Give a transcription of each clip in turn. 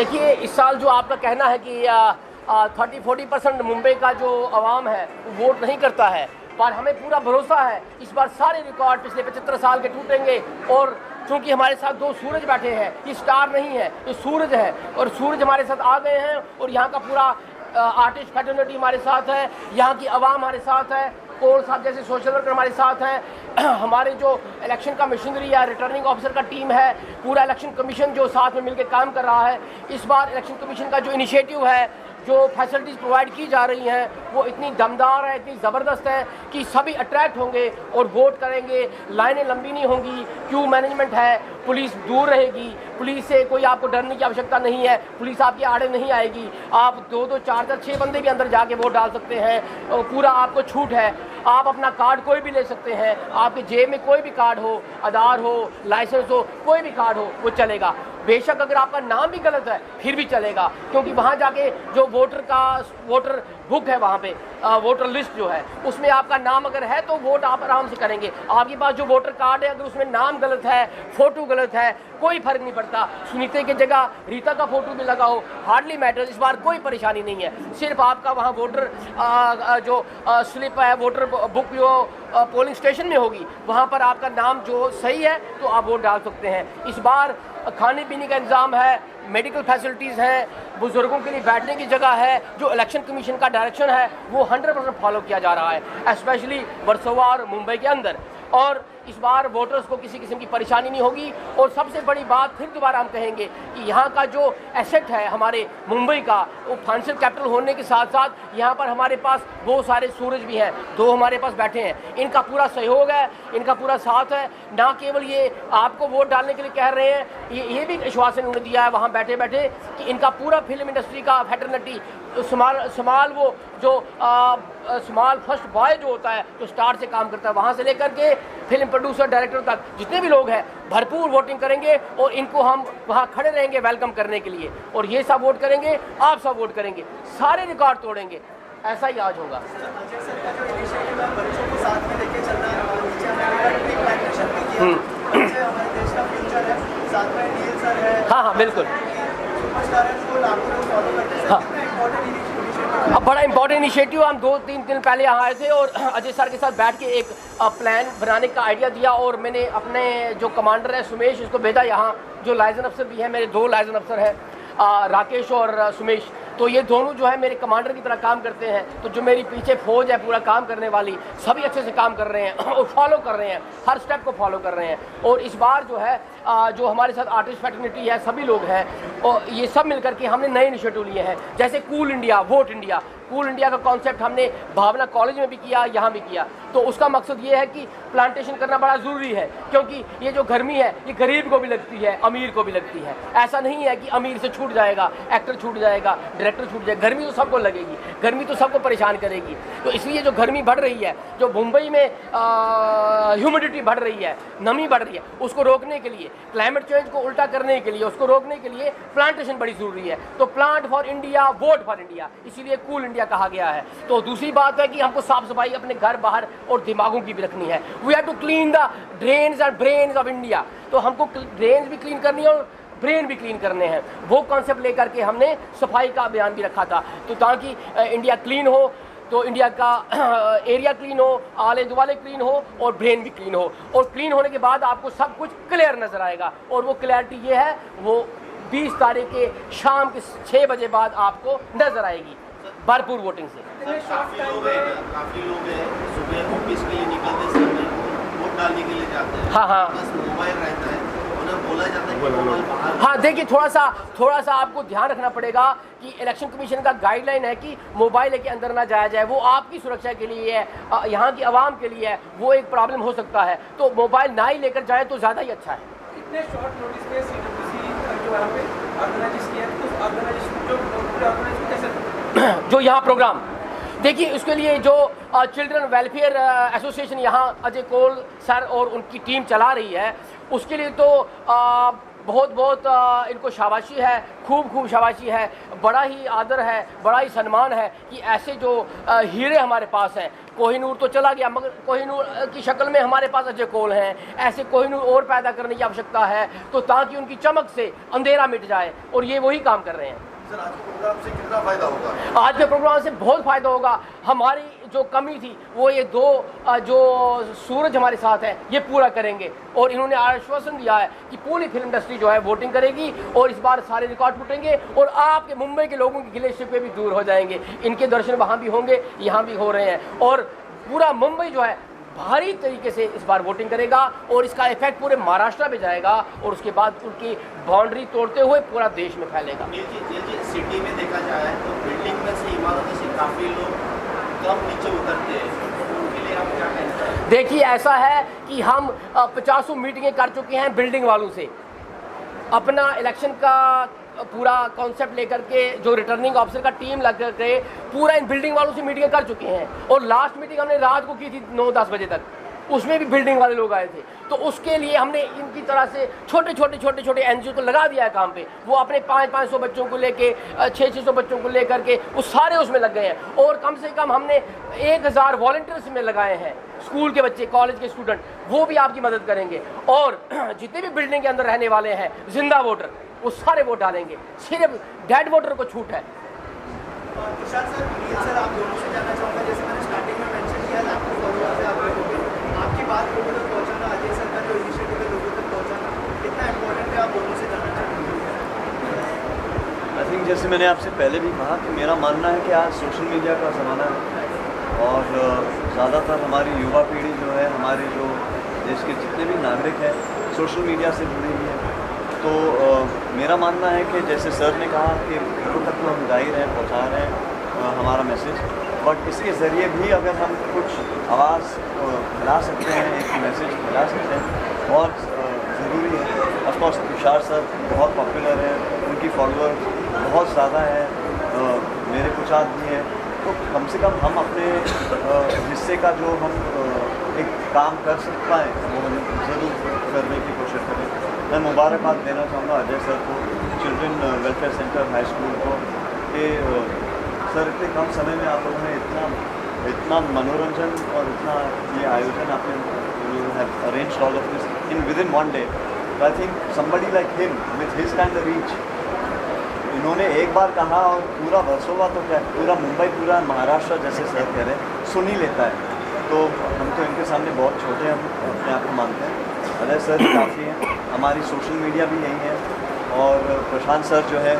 देखिए, इस साल जो आपका कहना है कि 30-40% मुंबई का जो अवाम है वोट नहीं करता है, पर हमें पूरा भरोसा है इस बार सारे रिकॉर्ड पिछले 75 साल के टूटेंगे। और चूंकि हमारे साथ दो सूरज बैठे हैं, ये स्टार नहीं है, ये सूरज है, और सूरज हमारे साथ आ गए हैं। और यहाँ का पूरा आर्टिस्ट फैटर्निटी हमारे साथ है, यहाँ की आवाम हमारे साथ है, कोल साहब जैसे सोशल वर्कर हमारे साथ हैं, हमारे जो इलेक्शन का मशीनरी या रिटर्निंग ऑफिसर का टीम है, पूरा इलेक्शन कमीशन जो साथ में मिलकर काम कर रहा है। इस बार इलेक्शन कमीशन का जो इनिशिएटिव है, जो फैसिलिटीज़ प्रोवाइड की जा रही हैं, वो इतनी दमदार है, इतनी ज़बरदस्त है कि सभी अट्रैक्ट होंगे और वोट करेंगे। लाइनें लंबी नहीं होंगी, क्यू मैनेजमेंट है, पुलिस दूर रहेगी, पुलिस से कोई आपको डरने की आवश्यकता नहीं है, पुलिस आपके आड़े नहीं आएगी। आप 2-2, 4-4, 6 बंदे भी अंदर जाके वोट डाल सकते हैं, और पूरा आपको छूट है। आप अपना कार्ड कोई भी ले सकते हैं, आपके जेब में कोई भी कार्ड हो, आधार हो, लाइसेंस हो, कोई भी कार्ड हो, वो चलेगा। बेशक अगर आपका नाम भी गलत है फिर भी चलेगा, क्योंकि वहाँ जाके जो वोटर बुक है, वहाँ पे वोटर लिस्ट जो है, उसमें आपका नाम अगर है तो वोट आप आराम से करेंगे। आपके पास जो वोटर कार्ड है, अगर उसमें नाम गलत है, फोटो गलत है, कोई फर्क नहीं पड़ता। सुनीता की जगह रीता का फोटो भी लगाओ, हार्डली मैटर। इस बार कोई परेशानी नहीं है, सिर्फ आपका वहाँ वोटर जो स्लिप है, वोटर बुक जो पोलिंग स्टेशन में होगी, वहाँ पर आपका नाम जो सही है तो आप वोट डाल सकते हैं। इस बार खाने पीने का इंतज़ाम है, मेडिकल फैसिलिटीज़ हैं, बुजुर्गों के लिए बैठने की जगह है। जो इलेक्शन कमीशन का डायरेक्शन है वो 100% फॉलो किया जा रहा है, स्पेशली वर्सोवा और मुंबई के अंदर। और इस बार वोटर्स को किसी किस्म की परेशानी नहीं होगी। और सबसे बड़ी बात फिर दोबारा हम कहेंगे कि यहाँ का जो एसेट है हमारे मुंबई का, वो फाइनेंशियल कैपिटल होने के साथ साथ यहाँ पर हमारे पास बहुत सारे सूरज भी हैं, 2 हमारे पास बैठे हैं। इनका पूरा सहयोग है, इनका पूरा साथ है। ना केवल ये आपको वोट डालने के लिए कह रहे हैं, ये भी आश्वासन उन्होंने दिया है वहाँ बैठे बैठे कि इनका पूरा फिल्म इंडस्ट्री का फैटर्निटी, स्मॉल वो जो स्मॉल फर्स्ट बॉय जो होता है, जो स्टार से काम करता है, वहाँ से लेकर के फिल्म प्रोड्यूसर, डायरेक्टर तक जितने भी लोग हैं भरपूर वोटिंग करेंगे। और इनको हम वहाँ खड़े रहेंगे वेलकम करने के लिए, और ये सब वोट करेंगे, आप सब वोट करेंगे, सारे रिकॉर्ड तोड़ेंगे। ऐसा ही आज होगा। हाँ, बिल्कुल। हाँ, अब बड़ा इंपॉर्टेंट इनिशिएटिव, हम 2-3 दिन पहले यहाँ आए थे और अजय सर के साथ बैठ के एक प्लान बनाने का आइडिया दिया। और मैंने अपने जो कमांडर है सुमेश, उसको भेजा यहाँ, जो लाइजन अफसर भी हैं, मेरे 2 लाइजन अफसर हैं, राकेश और सुमेश। तो ये दोनों जो है मेरे कमांडर की तरह काम करते हैं। तो जो मेरी पीछे फौज है पूरा काम करने वाली, सभी अच्छे से काम कर रहे हैं और फॉलो कर रहे हैं, हर स्टेप को फॉलो कर रहे हैं। और इस बार जो है जो हमारे साथ आर्टिस्ट फैटर्निटी है, सभी लोग हैं, और ये सब मिलकर के हमने नए इनिशिएटिव लिए हैं, जैसे cool India, vote India. Cool India का कॉन्सेप्ट हमने भावना कॉलेज में भी किया, यहाँ भी किया। तो उसका मकसद ये है कि प्लांटेशन करना बड़ा ज़रूरी है, क्योंकि ये जो गर्मी है ये गरीब को भी लगती है, अमीर को भी लगती है। ऐसा नहीं है कि अमीर से छूट जाएगा, एक्टर छूट जाएगा, डायरेक्टर छूट जाएगा। गर्मी तो सबको लगेगी, गर्मी तो सबको परेशान करेगी। तो इसलिए जो गर्मी बढ़ रही है, जो मुंबई में ह्यूमिडिटी बढ़ रही है, नमी बढ़ रही है, उसको रोकने के लिए, क्लाइमेट चेंज को उल्टा करने के लिए, उसको रोकने के लिए प्लांटेशन बड़ी ज़रूरी है। तो plant for India, vote for India, इसीलिए कूल इंडिया कहा गया है। तो दूसरी बात है कि हमको साफ सफाई अपने घर बाहर और दिमागों की भी रखनी है। We have to clean the drains and brains of India. तो हमको ड्रेन्स भी क्लीन करनी है और ब्रेन भी क्लीन करने हैं। वो कॉन्सेप्ट लेकर के हमने सफाई का अभियान भी रखा था, तो ताकि इंडिया क्लीन हो, तो इंडिया का एरिया क्लीन हो, आले दुआले क्लीन हो और ब्रेन भी क्लीन हो। और क्लीन होने के बाद आपको सब कुछ क्लियर नजर आएगा। और वो क्लैरिटी ये है, वो 20 तारीख के शाम के 6 बजे बाद आपको नजर आएगी, भरपूर वोटिंग से। काफी लोग हैं सुबह ऑफिस के लिए निकलते समय वोट डालने के लिए जाते हैं। हाँ, बस मोबाइल रहता है, उन्हें बोला जाता है कि मोबाइल बाहर। हाँ, देखिए, थोड़ा सा आपको ध्यान रखना पड़ेगा कि इलेक्शन कमीशन का गाइडलाइन है कि मोबाइल लेके अंदर ना जाया जाए। वो आपकी सुरक्षा के लिए है, यहाँ की आवाम के लिए है, वो एक प्रॉब्लम हो सकता है। तो मोबाइल ना ही लेकर जाए तो ज़्यादा ही अच्छा है। इतने शॉर्ट नोटिस पे CWC जो यहाँ पे ऑर्गेनाइज किया है, तो ऑर्गेनाइजेशन जो पूरे ऑर्गेनाइज कैसे जो यहाँ प्रोग्राम, देखिए, उसके लिए जो चिल्ड्रन वेलफेयर एसोसिएशन यहाँ अजय कोल सर और उनकी टीम चला रही है, उसके लिए तो बहुत बहुत इनको शाबाशी है, खूब शाबाशी है, बड़ा ही आदर है, बड़ा ही सम्मान है कि ऐसे जो हीरे हमारे पास हैं। कोहिनूर तो चला गया, मगर कोहिनूर की शक्ल में हमारे पास अजय कोल हैं। ऐसे कोहिनूर और पैदा करने की आवश्यकता है, तो ताकि उनकी चमक से अंधेरा मिट जाए, और ये वही काम कर रहे हैं। सर, आज के प्रोग्राम से कितना फायदा होगा? आज के प्रोग्राम से बहुत फ़ायदा होगा। हमारी जो कमी थी वो ये दो जो सूरज हमारे साथ है ये पूरा करेंगे, और इन्होंने आश्वासन दिया है कि पूरी फिल्म इंडस्ट्री जो है वोटिंग करेगी, और इस बार सारे रिकॉर्ड टूटेंगे, और आपके मुंबई के लोगों की गिले शिकवे भी दूर हो जाएंगे। इनके दर्शन वहाँ भी होंगे, यहाँ भी हो रहे हैं, और पूरा मुंबई जो है भारी तरीके से इस बार वोटिंग करेगा, और इसका इफेक्ट पूरे महाराष्ट्र में जाएगा, और उसके बाद उनकी बाउंड्री तोड़ते हुए पूरा देश में फैलेगा। ये सिटी में देखा जाए तो बिल्डिंग में से, इमारतों से काफ़ी लोग कम नीचे उतरते हैं, उनके लिए आप क्या कहते हैं? देखिए, ऐसा है कि हम 50 मीटिंगें कर चुके हैं बिल्डिंग वालों से। अपना इलेक्शन का पूरा कॉन्सेप्ट लेकर के जो रिटर्निंग ऑफिसर का टीम लग करके पूरा इन बिल्डिंग वालों से मीटिंग कर चुके हैं, और लास्ट मीटिंग हमने रात को की थी 9-10 बजे तक, उसमें भी बिल्डिंग वाले लोग आए थे। तो उसके लिए हमने इनकी तरह से छोटे छोटे एनजीओ को लगा दिया है काम पे। वो अपने 500 बच्चों को लेके 600 बच्चों को लेकर के वो सारे उसमें लग गए हैं, और कम से कम हमने 1000 वॉलंटियर्स में लगाए हैं। स्कूल के बच्चे, कॉलेज के स्टूडेंट, वो भी आपकी मदद करेंगे, और जितने भी बिल्डिंग के अंदर रहने वाले हैं जिंदा वोटर, वो सारे वोट डालेंगे। सिर्फ डेड वोटर को छूट है। तुषार सर, आप दोनों से जानना चाहूँगा, जैसे मैंने स्टार्टिंग में मेंशन किया था, आपको फॉलोअर से आप लोगों के आपकी बात लोगों तक पहुँचाना, अजय सर का जो इनिशिएटिव है लोगों तक पहुँचाना कितना इम्पोर्टेंट है, आप दोनों से जानना चाहूँगा। आई थिंक जैसे मैंने आपसे पहले भी कहा कि मेरा मानना है कि आज सोशल मीडिया का ज़माना है, और ज़्यादातर हमारी युवा पीढ़ी जो है, हमारे जो देश के जितने भी नागरिक हैं, सोशल मीडिया से जुड़ी हुई है। तो मेरा मानना है कि जैसे सर ने कहा कि घरों तक तो हम जा ही रहे हैं, पहुँचा रहे हैं हमारा मैसेज, बट इसके ज़रिए भी अगर हम कुछ आवाज़ फैला सकते हैं, एक मैसेज फैला सकते हैं, बहुत ज़रूरी है। ऑफकोर्स तुषार सर बहुत पॉपुलर है, उनकी फॉलोअर बहुत ज़्यादा है, मेरे कुछ आदमी हैं, तो कम से कम हम अपने हिस्से का जो हम एक काम कर सकते पाएँ वो हम ज़रूर करने की कोशिश करें। मैं मुबारकबाद देना चाहूँगा अजय सर को, children welfare centre high school को, कि सर इतने कम समय में आप लोगों ने इतना मनोरंजन और इतना ये आयोजन आपने arrange all of this in with in 1 day. I think somebody like him with his kind of reach, इन्होंने एक बार कहा और पूरा वर्सोवा तो क्या, पूरा मुंबई, पूरा महाराष्ट्र जैसे सर कह रहे हैं सुन ही लेता है। तो हम तो इनके सामने बहुत छोटे हम अपने आप को मानते हैं। अजय सर काफ़ी हैं, हमारी सोशल मीडिया भी यही है, और प्रशांत सर जो है,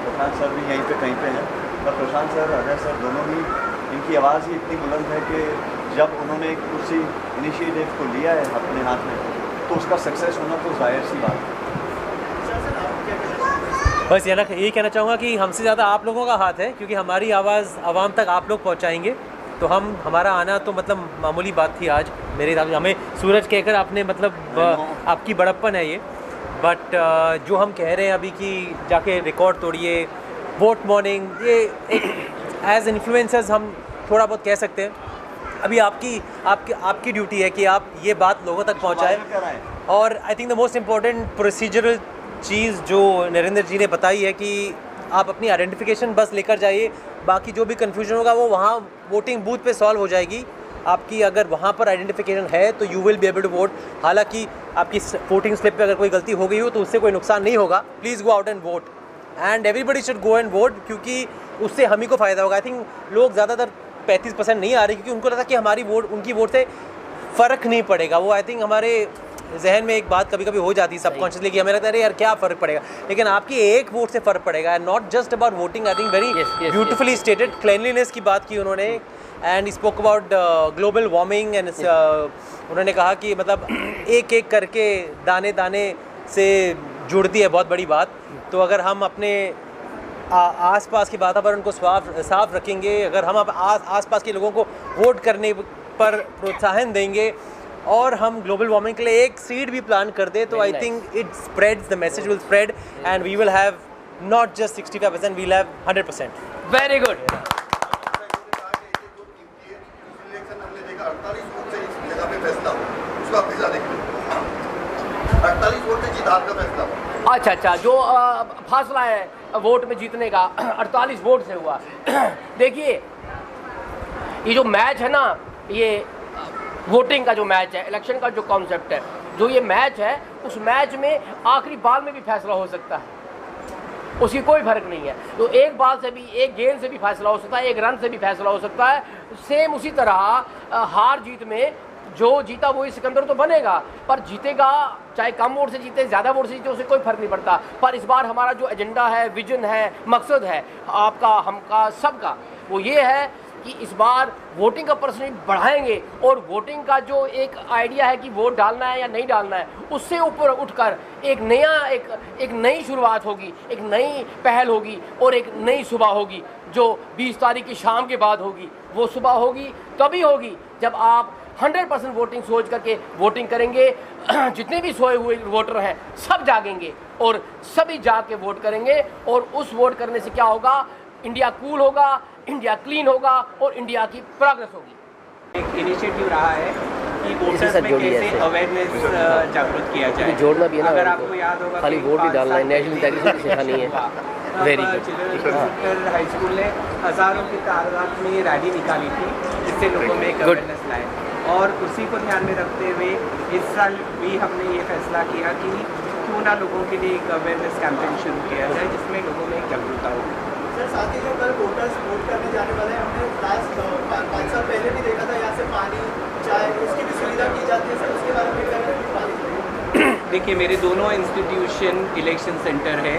प्रशांत सर भी यहीं पे कहीं पे हैं। पर प्रशांत सर, अजय सर दोनों ही, इनकी आवाज़ ही इतनी बुलंद है कि जब उन्होंने किसी इनिशिएटिव को लिया है अपने हाथ में, तो उसका सक्सेस होना तो जाहिर सी बात है। बस यही कहना चाहूँगा कि हमसे ज़्यादा आप लोगों का हाथ है, क्योंकि हमारी आवाज़ आवाम तक आप लोग पहुँचाएंगे, तो हमारा आना तो मतलब मामूली बात थी आज मेरे हिसाब से। हमें सूरज कहकर आपने मतलब आपकी बड़प्पन है ये, बट जो हम कह रहे हैं अभी कि जाके रिकॉर्ड तोड़िए, वोट मॉर्निंग, ये एक एज इन्फ्लुएंसर्स हम थोड़ा बहुत कह सकते हैं। अभी आपकी ड्यूटी है कि आप ये बात लोगों तक पहुँचाएँ। और I think the most important procedural चीज़ जो नरेंद्र जी ने बताई है कि आप अपनी आइडेंटिफिकेशन बस लेकर जाइए, बाकी जो भी कन्फ्यूजन होगा वो वहाँ वोटिंग बूथ पे सॉल्व हो जाएगी। आपकी अगर वहाँ पर आइडेंटिफिकेशन है तो you will be able to vote. हालांकि आपकी वोटिंग स्लिप पे अगर कोई गलती हो गई हो तो उससे कोई नुकसान नहीं होगा। Please go out and vote, and everybody should go and vote, क्योंकि उससे हम ही को फ़ायदा होगा। आई थिंक लोग ज़्यादातर 35% नहीं आ रहे, क्योंकि उनको लगता कि हमारी वोट, उनकी वोट से फ़र्क नहीं पड़ेगा। वो आई थिंक हमारे जहन में एक बात कभी कभी हो जाती है सबकॉन्शियसली कि हमें लगता है अरे यार क्या फ़र्क पड़ेगा, लेकिन आपकी एक वोट से फ़र्क पड़ेगा। Not just about voting, I think very beautifully stated. Cleanliness की बात की उन्होंने, and spoke about global warming, and उन्होंने कहा कि मतलब एक एक करके दाने दाने से जुड़ती है बहुत बड़ी बात। तो अगर हम अपने आसपास के वातावरण को साफ रखेंगे, अगर हम आसपास के लोगों को वोट करने पर प्रोत्साहन देंगे और हम ग्लोबल वार्मिंग के लिए एक सीड भी प्लान कर दे, तो I think it spreads, the message will spread and we will have not just 65%, we will have 100%। Very good. 48 vote से जीत हार का फैसला। अच्छा अच्छा, जो फासला है वोट में जीतने का 48 वोट से हुआ। देखिए ये जो मैच है ना, ये वोटिंग का जो मैच है, इलेक्शन का जो कॉन्सेप्ट है, जो ये मैच है, उस मैच में आखिरी बाल में भी फैसला हो सकता है, उसकी कोई फर्क नहीं है। तो एक बाल से भी, एक गेंद से भी फैसला हो सकता है, एक रन से भी फैसला हो सकता है। सेम उसी तरह हार जीत में जो जीता वही सिकंदर तो बनेगा, पर जीतेगा चाहे कम वोट से जीते, ज़्यादा वोट से जीते, उससे कोई फर्क नहीं पड़ता। पर इस बार हमारा जो एजेंडा है, विजन है, मकसद है आपका, हमका, सबका, वो ये है कि इस बार वोटिंग का परसेंटेज बढ़ाएंगे और वोटिंग का जो एक आइडिया है कि वोट डालना है या नहीं डालना है, उससे ऊपर उठकर एक नई शुरुआत होगी, एक नई पहल होगी और एक नई सुबह होगी जो 20 तारीख की शाम के बाद होगी। वो सुबह होगी तभी होगी जब आप 100% वोटिंग सोच करके वोटिंग करेंगे। जितने भी सोए हुए वोटर हैं सब जागेंगे और सभी जाग के वोट करेंगे, और उस वोट करने से क्या होगा, इंडिया कूल होगा, इंडिया क्लीन होगा और इंडिया की प्रोग्रेस होगी। एक इनिशिएटिव रहा है कि वोटर्स में कैसे अवेयरनेस जागरूक किया जाए। जोड़ना भी है ना, अगर आपको याद होगा खाली वोट ही डालना है, नेशनल इंटीग्रिटी की सिखानी है। Very good. हाई स्कूल ने हज़ारों की तादाद में रैली निकाली थी जिससे लोगों में एक अवेयरनेस लाए, और उसी को ध्यान में रखते हुए इस साल भी हमने ये फैसला किया कि क्यों ना लोगों के लिए एक अवेयरनेस कैंपेन शुरू किया जाए जिसमें लोगों में एक जागरूकता हो। सर साथ ही जो कल वोटर्स वोट करने जाने वाले हैं, हमने लास्ट 5 साल पहले भी देखा था यहाँ से पानी, चाय, उसकी भी सुविधा की जाती है सर, उसके बारे में पानी। देखिए मेरे दोनों इंस्टीट्यूशन इलेक्शन सेंटर है,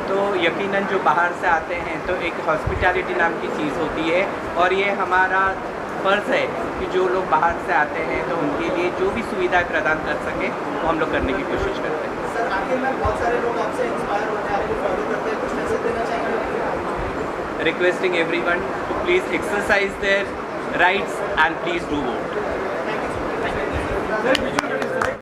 तो यकीनन जो बाहर से आते हैं तो एक हॉस्पिटैलिटी नाम की चीज़ होती है, और ये हमारा फ़र्ज़ है कि जो लोग बाहर से आते हैं तो उनके लिए जो भी सुविधाएं प्रदान कर सकें वो हम लोग करने की कोशिश करते हैं। सर आखिर में बहुत सारे लोग आपसे इंस्पायर होते हैं, आपको फॉलो करते हैं, कुछ मैसेज देना चाहेंगे? Requesting everyone to please exercise their rights and please do vote. Thank you.